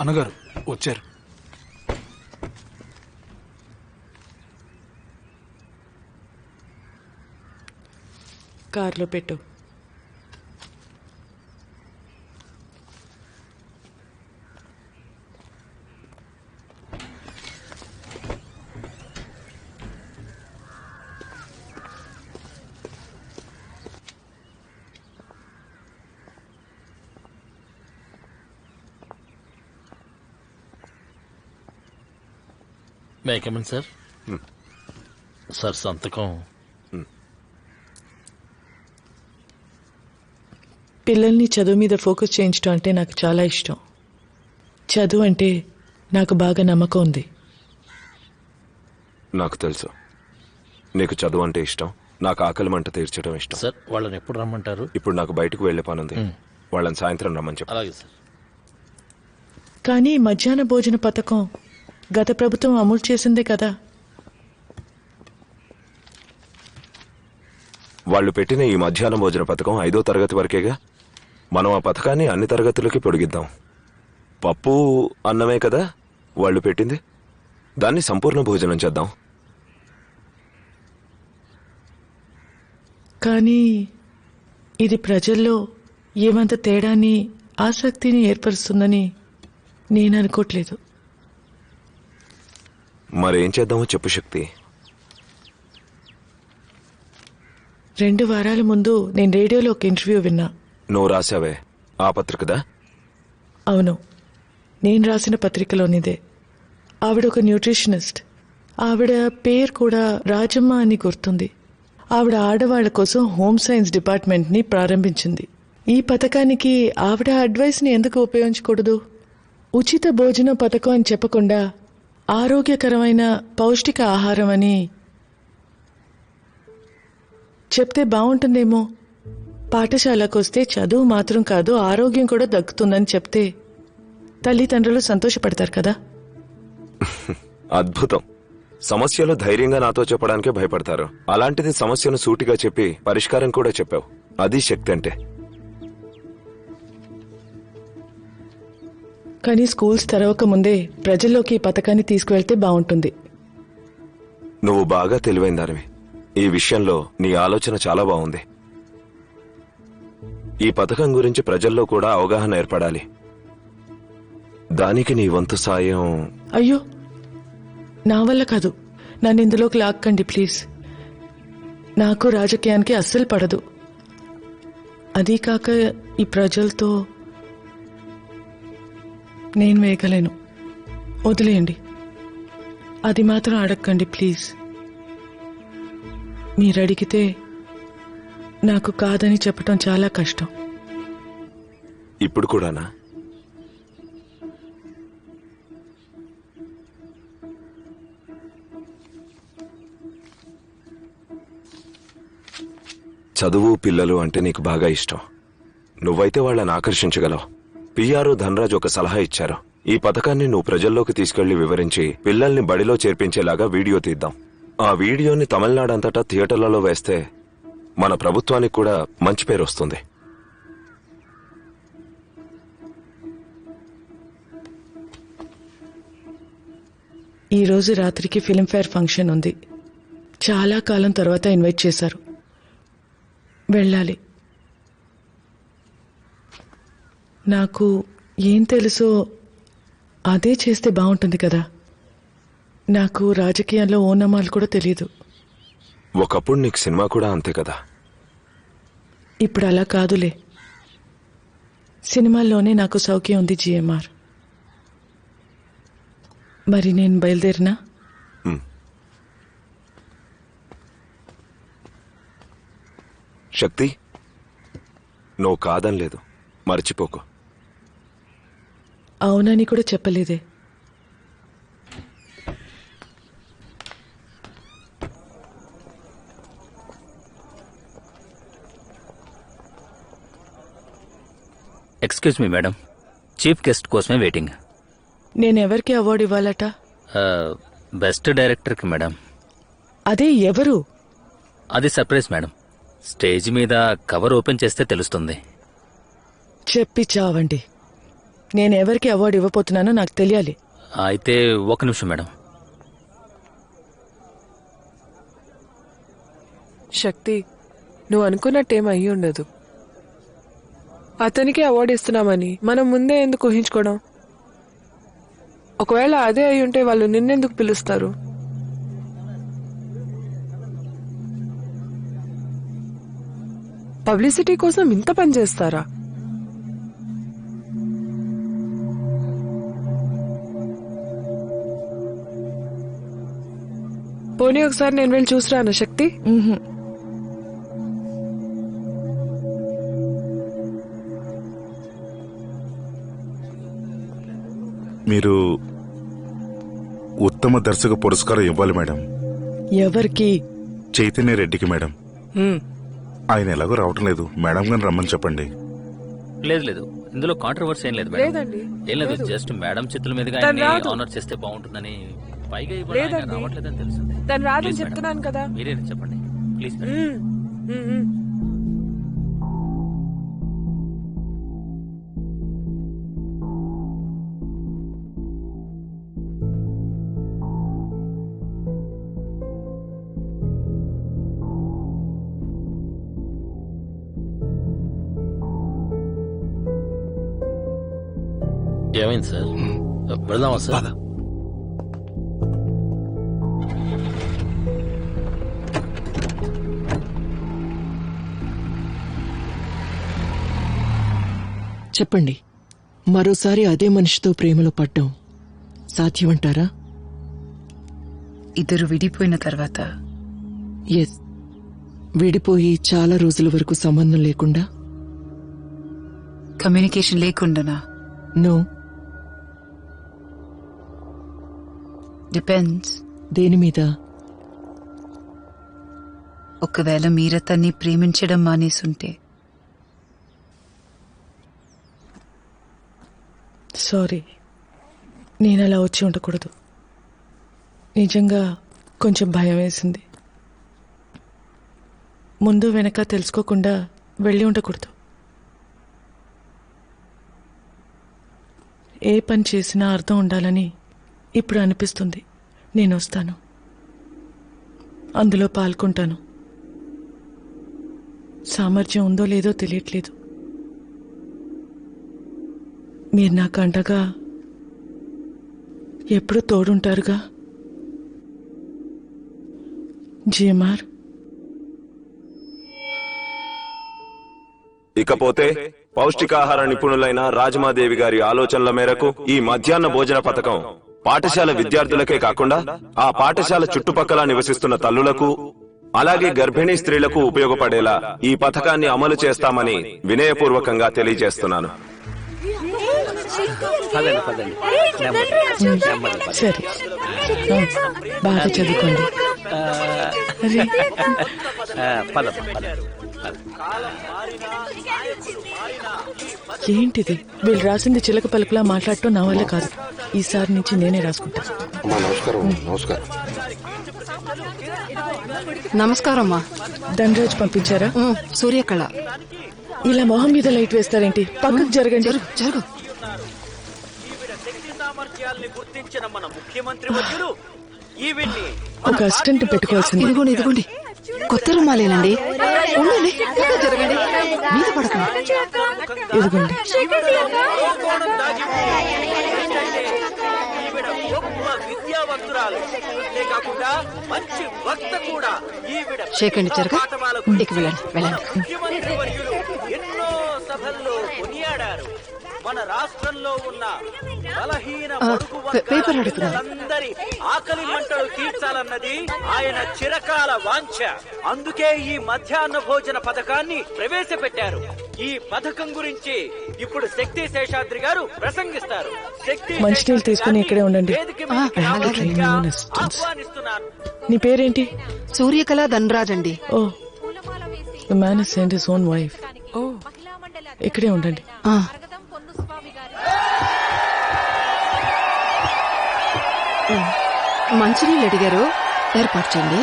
అన్నగారు వచ్చారు. కార్లో పెట్టు. మేకమన్ సార్. సార్ సంతకం. పిల్లల్ని చదువు మీద ఫోకస్ చేయించడం అంటే నాకు చాలా ఇష్టం. చదువు అంటే నాకు బాగా నమ్మకం ఉంది. నాకు తెలుసు నీకు చదువు అంటే ఇష్టం, నాకు ఆకలి మంట తీర్చడం ఇష్టం. సార్ వాళ్ళని ఎప్పుడు రమ్మంటారు? ఇప్పుడు నాకు బయటకు వెళ్లే పనుంది, వాళ్ళని సాయంత్రం రమ్మని చెప్పు. అలాగే సార్. కానీ మధ్యాహ్న భోజన పథకం గత ప్రభుత్వం అమలు చేసిందే కదా. వాళ్ళు పెట్టిన ఈ మధ్యాహ్న భోజన పథకం 5వ తరగతి వరకేగా. మనం ఆ పథకాన్ని అన్ని తరగతులకి పొడిగిద్దాం. పప్పు అన్నమే కదా వాళ్ళు పెట్టింది, దాన్ని సంపూర్ణ భోజనం చేద్దాం. కానీ ఇది ప్రజల్లో ఏమంత తేడాని, ఆసక్తిని ఏర్పరుస్తుందని నేను అనుకోవట్లేదు. మరేం చేద్దామో చెప్పు శక్తి. 2 వారాల ముందు నేను రేడియోలో ఒక ఇంటర్వ్యూ విన్నా. నువ్వు రాసావే ఆ పత్రికదా? అవును, నేను రాసిన పత్రికలోనిదే. ఆవిడ ఒక న్యూట్రిషనిస్ట్. ఆవిడ పేరు కూడా రాజమ్మ అని గుర్తుంది. ఆవిడ ఆడవాళ్ల కోసం హోమ్ సైన్స్ డిపార్ట్మెంట్ని ప్రారంభించింది. ఈ పథకానికి ఆవిడ అడ్వైస్ని ఎందుకు ఉపయోగించకూడదు? ఉచిత భోజన పథకం అని చెప్పకుండా ఆరోగ్యకరమైన పౌష్టిక ఆహారం అని చెప్తే బాగుంటుందేమో. పాఠశాలకు వస్తే చదువు మాత్రం కాదు, ఆరోగ్యం కూడా దక్కుతుందని చెప్తే తల్లిదండ్రులు సంతోషపడతారు కదా. అద్భుతం. సమస్యలు ధైర్యంగా నాతో చెప్పడానికే భయపడతారు. అలాంటిది సమస్యను సూటిగా చెప్పి పరిష్కారం కూడా చెప్పావు. అది శక్తి అంటే. కానీ స్కూల్స్ తెరవక ముందే ప్రజల్లోకి ఈ పథకాన్ని తీసుకువెళ్తే బాగుంటుంది. నువ్వు బాగా తెలివైన దానివి. ఈ విషయంలో నీ ఆలోచన చాలా బాగుంది. ఈ పథకం గురించి ప్రజల్లో కూడా అవగాహన ఏర్పడాలి. దానికి నీ వంతు సాయం. అయ్యో, నా వల్ల కాదు. నన్ను ఇందులోకి లాక్కండి ప్లీజ్. నాకు రాజకీయానికి అస్సలు పడదు. అదీ కాక ఈ ప్రజలతో నేను వేయగలేను. వదిలేయండి. అది మాత్రం అడగండి ప్లీజ్. మీరు అడిగితే నాకు కాదని చెప్పటం చాలా కష్టం. ఇప్పుడు కూడానా? చదువు, పిల్లలు అంటే నీకు బాగా ఇష్టం. నువ్వైతే వాళ్ళని ఆకర్షించగలవు. పిఆర్ఓ ధనరాజ్ ఒక సలహా ఇచ్చారు. ఈ పథకాన్ని నువ్వు ప్రజల్లోకి తీసుకెళ్లి వివరించి పిల్లల్ని బడిలో చేర్పించేలాగా వీడియో తీద్దాం. ఆ వీడియోని తమిళనాడు అంతటా థియేటర్లలో వేస్తే మన ప్రభుత్వానికి కూడా మంచి పేరు వస్తుంది. ఈ రోజు రాత్రికి ఫిల్మ్ఫేర్ ఫంక్షన్ ఉంది. చాలా కాలం తర్వాత ఇన్వైట్ చేశారు. వెళ్ళాలి. నాకు ఏం తెలుసో అదే చేస్తే బాగుంటుంది కదా. నాకు రాజకీయాల్లో ఓనమాలు కూడా తెలియదు. ఒకప్పుడు నీకు సినిమా కూడా అంతే కదా. ఇప్పుడు అలా కాదులే. సినిమాల్లోనే నాకు సౌఖ్యం ఉంది జిఎంఆర్. మరి నేను బయలుదేరినా? శక్తి, నువ్వు కాదనలేదు, మర్చిపోకు. అవునని కూడా చెప్పలేదే. Excuse me madam, chief guest కోసమే వెయిటింగ్. నేనెవరికి అవార్డు ఇవ్వాలట? బెస్ట్ డైరెక్టర్కి మేడం. అదే ఎవరు? అది సర్ప్రైజ్ మేడం. స్టేజ్ మీద కవర్ ఓపెన్ చేస్తే తెలుస్తుంది. చెప్పి చావండి. నేను ఎవరికి అవార్డు ఇవ్వబోతున్నానో నాకు తెలియాలి. అయితే ఒక నిమిషం మేడం. శక్తి, నువ్వు అనుకున్నట్టేం అయ్యి ఉండదు. అతనికి అవార్డు ఇస్తున్నామని మనం ముందే ఎందుకు ఊహించుకోవడం? ఒకవేళ అదే అయి ఉంటే వాళ్ళు నిన్నెందుకు పిలుస్తారు? పబ్లిసిటీ కోసం ఇంత పని చేస్తారా? పోనీ ఒకసారి నేను వెళ్ళి చూసిరాను శక్తి. మ్మ్హ్మ్. మీరు ఉత్తమ దర్శక పురస్కారం ఇవ్వాలి మేడం. ఎవరికి? చైతన్య రెడ్డికి మేడం. హ్మ్. ఆయన ఎలాగో రావటం లేదు, మేడం గారిని రమ్మని చెప్పండి. లేదు లేదు, ఇందులో కాంట్రవర్సీ ఏం లేదు మేడం. లేదండి, ఏం లేదు, లేదు. జస్ట్ మేడం చేతుల మీదుగా తను రాదు. ఆనర్ చేస్తే బాగుంటుందని. పైగా ఇవాళ ఆయన లేదండి. రావట్లేదని తెలిసింది. తను రాదని Please, మేడం. చెప్తున్నాను కదా. మీరే చెప్పండి ప్లీజ్ మేడం. హ్మ్. హ్మ్, హ్మ్. ఏమైంది సార్? వెళ్దామా సార్? చెప్పండి, మరోసారి అదే మనిషితో ప్రేమలో పడ్డం సాధ్యమంటారా? ఇద్దరు విడిపోయిన తర్వాత ఎస్, విడిపోయి చాలా రోజుల వరకు సంబంధం లేకుండా? కమ్యూనికేషన్ లేకుండానా? నో. డిపెండ్స్. దేని మీద? ఒకవేళ మీరతన్ని ప్రేమించడం మానేసుంటే. సారీ, నేను అలా వచ్చి ఉండకూడదు. నిజంగా కొంచెం భయం వేసింది. ముందు వెనక తెలుసుకోకుండా వెళ్ళి ఉండకూడదు. ఏ పని చేసినా అర్థం ఉండాలని ఇప్పుడు అనిపిస్తుంది. నేను వస్తాను, అందులో పాల్గొంటాను. సామర్థ్యం ఉందో లేదో తెలియట్లేదు. మీరు నాకు అండగా ఎప్పుడు తోడుంటారుగా. జిఎంఆర్. ఇకపోతే పౌష్టికాహార నిపుణులైన రాజమాదేవి గారి ఆలోచనల మేరకు ఈ మధ్యాహ్న భోజన పథకం పాఠశాల విద్యార్థులకే కాకుండా ఆ పాఠశాల చుట్టుపక్కల నివసిస్తున్న తల్లులకు, అలాగే గర్భిణీ స్త్రీలకు ఉపయోగపడేలా ఈ పథకాన్ని అమలు చేస్తామని వినయపూర్వకంగా తెలియజేస్తున్నాను. సరే, బాగా చదువుకోండి. అరే, ఏంటిది? వీళ్ళు రాసింది చిలక పలుకులా మాట్లాడటం నా వల్ల కాదు. ఈసారి నుంచి నేనే రాసుకుంటా. నమస్కారం అమ్మా. ధనరాజ్ పంపించారా? సూర్యకళ. ఇలా మొహం మీద లైట్ వేస్తారేంటి? పక్కకు జరగండి. జరుగు. ఒక అసిస్టెంట్ పెట్టుకోవాల్సింది. ఇదిగోండి కొత్త రుమాలేనండి. ఉండండి, పక్కకు జరగండి, మీద పడకండి. ఇదిగోండి. షేకండి, జరగ. ఇక వెళ్ళండి. మన రాష్ట్రంలో ఉన్న బలహీన పేపర్ అడుగుతున్నారు. ఆకలి మంటలు తీర్చాలన్నది ఆయన చిరకాల వాంఛ. అందుకే ఈ మధ్యాహ్న భోజన పథకాన్ని ప్రవేశపెట్టారు. ఈ పథకం గురించి ఇప్పుడు శక్తి శేషాద్రి గారు ప్రసంగిస్తారు. మంచినీళ్ళు తీసుకుని ఇక్కడే ఉండండి. ఆహ్వానిస్తున్నాను. నీ పేరేంటి? సూర్యకళ ధనరాజ్ అండి. ఓ, the man has sent his own wife. ఓ, ఇక్కడే ఉండండి. మంచినీళ్ళు అడిగారు, ఏర్పాటు చేయండి.